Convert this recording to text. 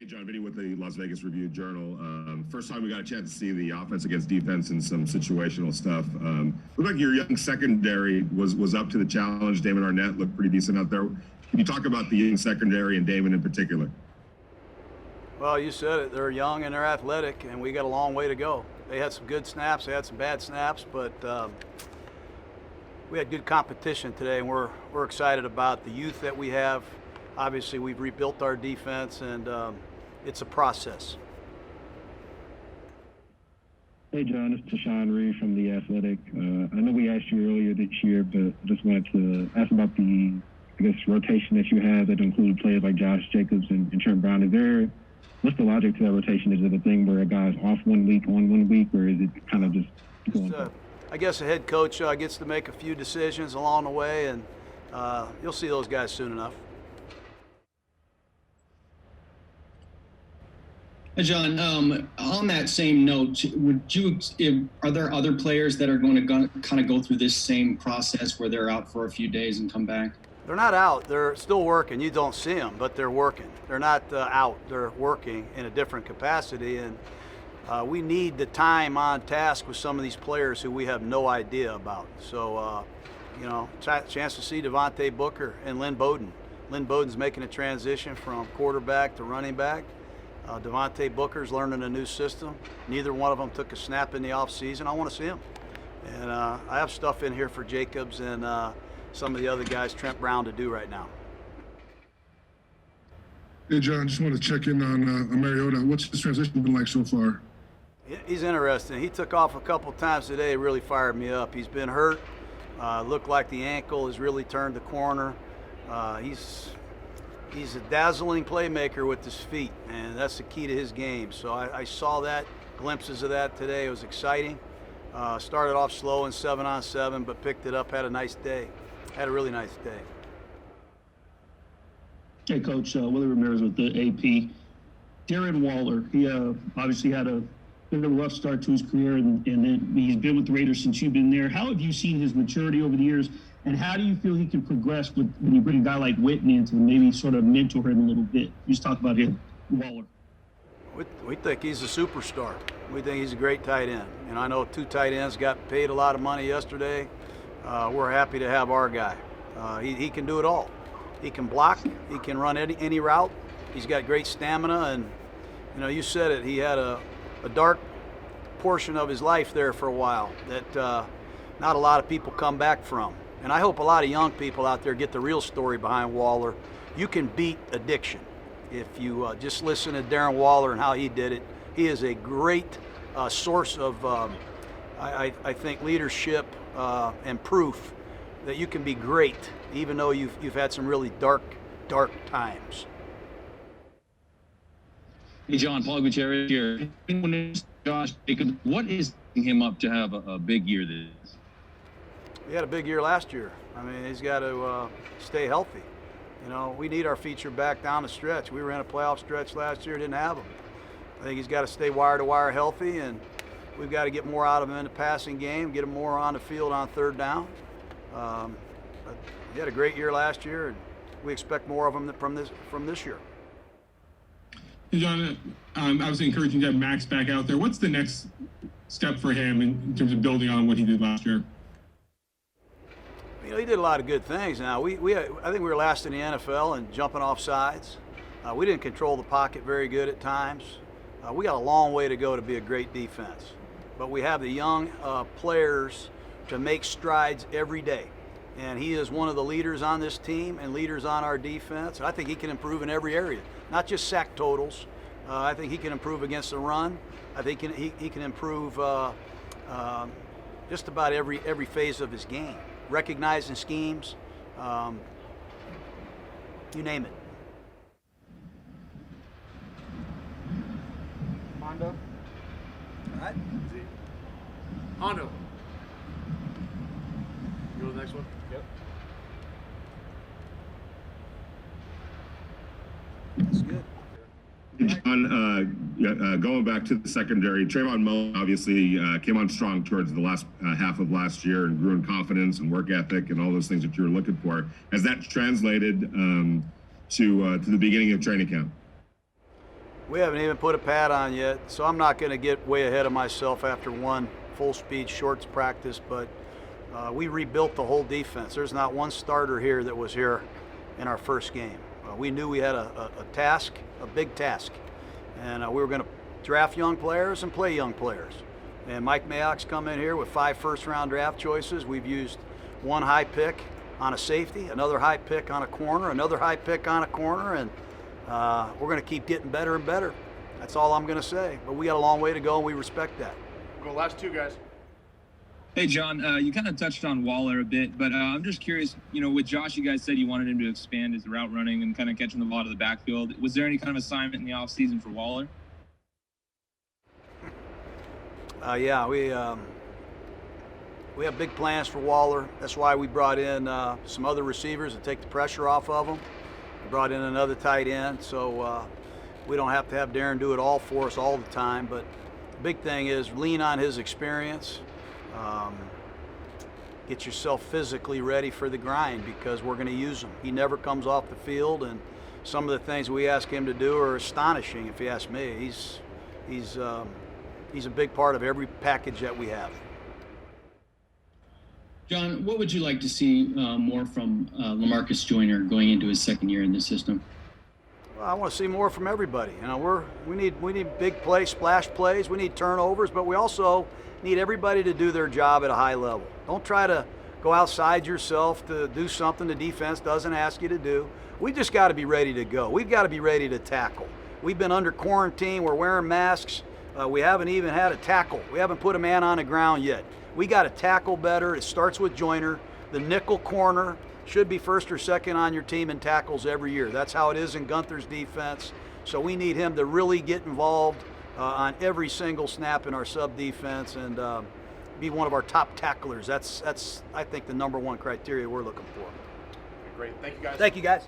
Hey, John, Vinny with the Las Vegas Review-Journal. First time we got a chance to see the offense against defense and some situational stuff. Looked like your young secondary was up to the challenge. Damon Arnett looked pretty decent out there. Can you talk about the young secondary and Damon in particular? Well, you said it. They're young and they're athletic, and we got a long way to go. They had some good snaps. They had some bad snaps, but we had good competition today, and we're excited about the youth that we have. Obviously, we've rebuilt our defense, and it's a process. Hey, John, it's Tashawn Reed from The Athletic. I know we asked you earlier this year, but I just wanted to ask about the, rotation that you have that included players like Josh Jacobs and Trent Brown. What's the logic to that rotation? Is it a thing where a guy's off 1 week, on 1 week, or is it kind of just going? I guess a head coach gets to make a few decisions along the way, and you'll see those guys soon enough. Hey, John, on that same note, are there other players that are going to kind of go through this same process where they're out for a few days and come back? They're not out. They're still working. You don't see them, but they're working. They're not out. They're working in a different capacity, and we need the time on task with some of these players who we have no idea about. So, chance to see Devontae Booker and Lynn Bowden. Lynn Bowden's making a transition from quarterback to running back. Devontae Booker's learning a new system. Neither one of them took a snap in the offseason. I want to see them. And I have stuff in here for Jacobs and some of the other guys, Trent Brown, to do right now. Hey, John, just want to check in on Mariota. What's his transition been like so far? He's interesting. He took off a couple times today. It really fired me up. He's been hurt. Looked like the ankle has really turned the corner. He's a dazzling playmaker with his feet, and that's the key to his game. So I saw glimpses of that today. It was exciting. Started off slow in 7-on-7, but picked it up, had a nice day. Had a really nice day. Hey, Coach, Willie Ramirez with the AP. Darren Waller, he obviously had a bit of a rough start to his career, and then he's been with the Raiders since you've been there. How have you seen his maturity over the years, and how do you feel he can progress when you bring a guy like Whitney in to maybe sort of mentor him a little bit? You just talk about him, Waller. We think he's a superstar. We think he's a great tight end. And I know 2 tight ends got paid a lot of money yesterday. We're happy to have our guy. He can do it all. He can block. He can run any route. He's got great stamina. And, you said it, he had a dark portion of his life there for a while that not a lot of people come back from. And I hope a lot of young people out there get the real story behind Waller. You can beat addiction. If you just listen to Darren Waller and how he did it, he is a great source of, I think, leadership and proof that you can be great, even though you've had some really dark times. Hey, John, Paul Gutierrez here. Josh Jacobs, what is him up to have a big year this? He had a big year last year. I mean, he's got to stay healthy. We need our feature back down the stretch. We were in a playoff stretch last year, didn't have him. I think he's got to stay wire to wire healthy, and we've got to get more out of him in the passing game, get him more on the field on 3rd down. But he had a great year last year, and we expect more of him from this year. Hey, John, obviously encouraging to have Maxx back out there. What's the next step for him in terms of building on what he did last year? He did a lot of good things. Now, I think we were last in the NFL in jumping off sides. We didn't control the pocket very good at times. We got a long way to go to be a great defense. But we have the young players to make strides every day. And he is one of the leaders on this team and leaders on our defense. And I think he can improve in every area, not just sack totals. I think he can improve against the run. I think he can improve just about every phase of his game. Recognizing schemes, you name it. Hondo. All right. Hondo. Go to the next one. Yep. That's good. John, going back to the secondary, Trayvon Mullen obviously came on strong towards the last half of last year and grew in confidence and work ethic and all those things that you were looking for. Has that translated to the beginning of training camp? We haven't even put a pad on yet, so I'm not going to get way ahead of myself after one full-speed shorts practice, but we rebuilt the whole defense. There's not one starter here that was here in our first game. We knew we had a task, a big task, and we were going to draft young players and play young players. And Mike Mayock's come in here with 5 first-round draft choices. We've used 1 high pick on a safety, another high pick on a corner, another high pick on a corner, and we're going to keep getting better and better. That's all I'm going to say. But we got a long way to go, and we respect that. We'll go last 2 guys. Hey, Jon, you kind of touched on Waller a bit, but I'm just curious, with Josh, you guys said you wanted him to expand his route running and kind of catching the ball out of the backfield. Was there any kind of assignment in the offseason for Waller? Yeah, we have big plans for Waller. That's why we brought in some other receivers to take the pressure off of him. We brought in another tight end, so we don't have to have Darren do it all for us all the time. But the big thing is lean on his experience. Get yourself physically ready for the grind because we're going to use him. He never comes off the field, and some of the things we ask him to do are astonishing, if you ask me. He's a big part of every package that we have. Jon, what would you like to see more from LaMarcus Joyner going into his second year in the system? Well, I want to see more from everybody. We need big plays, splash plays. We need turnovers, but we also need everybody to do their job at a high level. Don't try to go outside yourself to do something the defense doesn't ask you to do. We just got to be ready to go. We've got to be ready to tackle. We've been under quarantine. We're wearing masks. We haven't even had a tackle. We haven't put a man on the ground yet. We got to tackle better. It starts with Joyner. The nickel corner should be first or second on your team in tackles every year. That's how it is in Gunther's defense. So we need him to really get involved on every single snap in our sub defense and be one of our top tacklers. That's I think the #1 criteria we're looking for. Great. Thank you, guys. Thank you, guys.